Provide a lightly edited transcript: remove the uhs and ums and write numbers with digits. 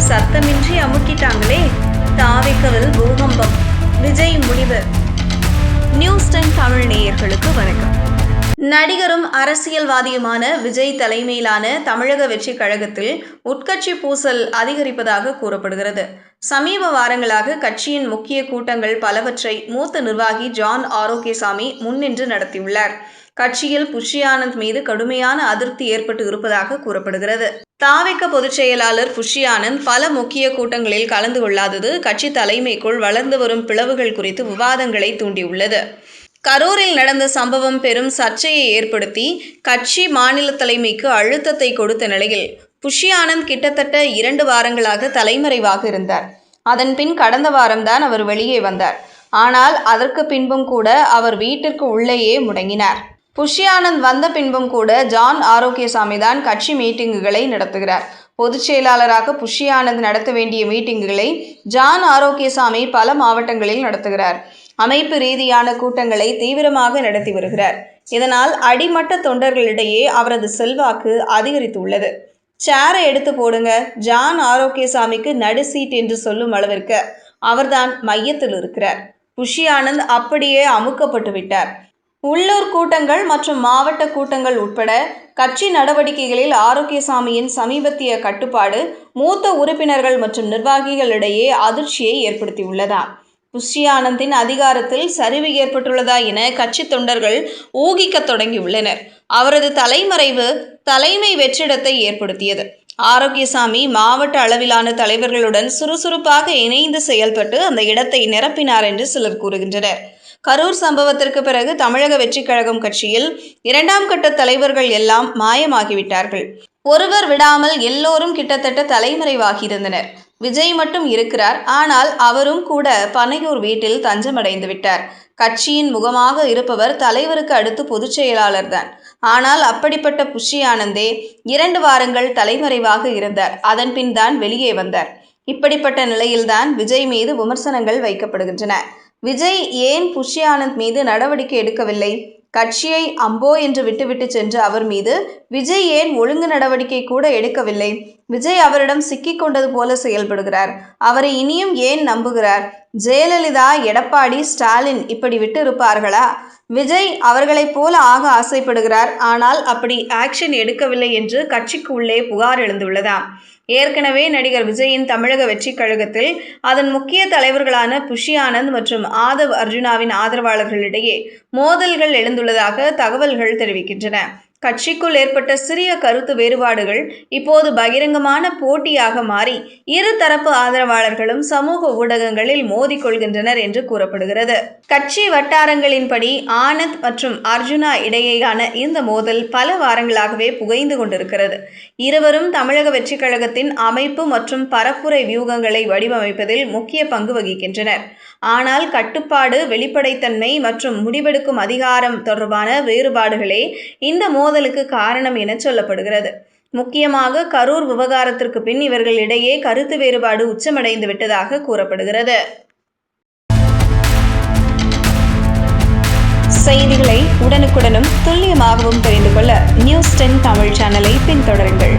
சத்தமின்றி அமுக்கிட்டாங்களே. தாவேக்கவில் பூகம்பம். விஜய் முடிவு. நியூஸ் 10 தமிழ் நேயர்களுக்கு வணக்கம். நடிகரும் அரசியல்வாதியுமான விஜய் தலைமையிலான தமிழக வெற்றி கழகத்தில் உட்கட்சி பூசல் அதிகரிப்பதாக கூறப்படுகிறது. சமீப வாரங்களாக கட்சியின் முக்கிய கூட்டங்கள் பலவற்றை மூத்த நிர்வாகி ஜான் ஆரோக்கியசாமி முன்னின்று நடத்தியுள்ளார். கட்சியில் புஷி ஆனந்த் மீது கடுமையான அதிருப்தி ஏற்பட்டு இருப்பதாக கூறப்படுகிறது. தாவேக பொதுச் செயலாளர் புஷி ஆனந்த் பல முக்கிய கூட்டங்களில் கலந்து கொள்ளாதது கட்சி தலைமைக்குள் வளர்ந்து வரும் பிளவுகள் குறித்து விவாதங்களை தூண்டியுள்ளது. கரூரில் நடந்த சம்பவம் பெரும் சர்ச்சையை ஏற்படுத்தி கட்சி மாநில தலைமைக்கு அழுத்தத்தை கொடுத்த நிலையில் புஷி ஆனந்த் கிட்டத்தட்ட 2 வாரங்களாக தலைமறைவாக இருந்தார். அதன் பின் கடந்த வாரம்தான் அவர் வெளியே வந்தார். ஆனால் அதற்கு பின்பும் கூட அவர் வீட்டிற்கு உள்ளேயே முடங்கினார். புஷி ஆனந்த் வந்த பின்பும் கூட ஜான் ஆரோக்கியசாமி தான் கட்சி மீட்டிங்குகளை நடத்துகிறார். பொதுச் செயலாளராக புஷி ஆனந்த் நடத்த வேண்டிய மீட்டிங்குகளை ஜான் ஆரோக்கியசாமி பல மாவட்டங்களில் நடத்துகிறார். அமைப்பு ரீதியான கூட்டங்களை தீவிரமாக நடத்தி வருகிறார். இதனால் அடிமட்ட தொண்டர்களிடையே அவரது செல்வாக்கு அதிகரித்துள்ளது. சேரை எடுத்து போடுங்க, ஜான் ஆரோக்கியசாமிக்கு நடு சீட் என்று சொல்லும் அளவிற்கு அவர்தான் மையத்தில் இருக்கிறார். புஷி ஆனந்த் அப்படியே அமுக்கப்பட்டு விட்டார். உள்ளூர் கூட்டங்கள் மற்றும் மாவட்ட கூட்டங்கள் உட்பட கட்சி நடவடிக்கைகளில் ஆரோக்கியசாமியின் சமீபத்திய கட்டுப்பாடு மூத்த உறுப்பினர்கள் மற்றும் நிர்வாகிகளிடையே அதிர்ச்சியை ஏற்படுத்தியுள்ளதா? புஷி ஆனந்தின் அதிகாரத்தில் சரிவு ஏற்பட்டுள்ளதா என கட்சி தொண்டர்கள் ஊகிக்க தொடங்கியுள்ளனர். அவரது தலைமறைவு தலைமை வெற்றிடத்தை ஏற்படுத்தியது. ஆரோக்கியசாமி மாவட்ட அளவிலான தலைவர்களுடன் சுறுசுறுப்பாக இணைந்து செயல்பட்டு அந்த இடத்தை நிரப்பினார் என்று சிலர் கூறுகின்றனர். கரூர் சம்பவத்திற்கு பிறகு தமிழக வெற்றி கழகம் கட்சியில் 2ஆம் கட்ட தலைவர்கள் எல்லாம் மாயமாகிவிட்டார்கள். ஒருவர் விடாமல் எல்லோரும் கிட்டத்தட்ட தலைமறைவாகியிருந்தனர். விஜய் மட்டும் இருக்கிறார். ஆனால் அவரும் கூட பனையூர் வீட்டில் தஞ்சமடைந்து விட்டார். கட்சியின் முகமாக இருப்பவர் தலைவருக்கு அடுத்து பொதுச் செயலாளர் தான். ஆனால் அப்படிப்பட்ட புஷி ஆனந்தே 2 வாரங்கள் தலைமறைவாக இருந்தார். அதன் பின் தான் வெளியே வந்தார். இப்படிப்பட்ட நிலையில்தான் விஜய் மீது விமர்சனங்கள் வைக்கப்படுகின்றன. விஜய் ஏன் புஷி ஆனந்த் மீது நடவடிக்கை எடுக்கவில்லை? கட்சியை அம்போ என்று விட்டுவிட்டு சென்ற அவர் மீது விஜய் ஏன் ஒழுங்கு நடவடிக்கை கூட எடுக்கவில்லை? விஜய் அவரிடம் சிக்கிக் கொண்டது போல செயல்படுகிறார். அவரை இனியும் ஏன் நம்புகிறார்? ஜெயலலிதா, எடப்பாடி, ஸ்டாலின் இப்படி விட்டு இருப்பார்களா? விஜய் அவர்களைப் போல ஆக ஆசைப்படுகிறார். ஆனால் அப்படி ஆக்ஷன் எடுக்கவில்லை என்று கட்சிக்கு உள்ளே புகார் எழுந்துள்ளதாம். ஏற்கனவே நடிகர் விஜயின் தமிழக வெற்றி கழகத்தில் அதன் முக்கிய தலைவர்களான புஷி ஆனந்த் மற்றும் ஆதவ் அர்ஜுனாவின் ஆதரவாளர்களிடையே மோதல்கள் எழுந்துள்ளதாக தகவல்கள் தெரிவிக்கின்றன. கட்சிக்குள் ஏற்பட்ட சிறிய கருத்து வேறுபாடுகள் இப்போது பகிரங்கமான போட்டியாக மாறி இரு தரப்பு ஆதரவாளர்களும் சமூக ஊடகங்களில் மோதிக்கொள்கின்றனர் என்று கூறப்படுகிறது. கட்சி வட்டாரங்களின்படி ஆனந்த் மற்றும் அர்ஜுனா இடையேயான இந்த மோதல் பல வாரங்களாகவே புகைந்து கொண்டிருக்கிறது. இருவரும் தமிழக வெற்றி கழகத்தின் அமைப்பு மற்றும் பரப்புரை வியூகங்களை வடிவமைப்பதில் முக்கிய பங்கு வகிக்கின்றனர். ஆனால் கட்டுப்பாடு, வெளிப்படைத்தன்மை மற்றும் முடிவெடுக்கும் அதிகாரம் தொடர்பான வேறுபாடுகளே இந்த மோதலுக்கு காரணம் என சொல்லப்படுகிறது. முக்கியமாக கரூர் விவகாரத்திற்கு பின் இவர்களிடையே கருத்து வேறுபாடு உச்சமடைந்து விட்டதாக கூறப்படுகிறது. செய்திகளை உடனுக்குடனும் துல்லியமாகவும் தெரிந்து கொள்ள நியூஸ் 10 தமிழ் சேனலை பின்தொடருங்கள்.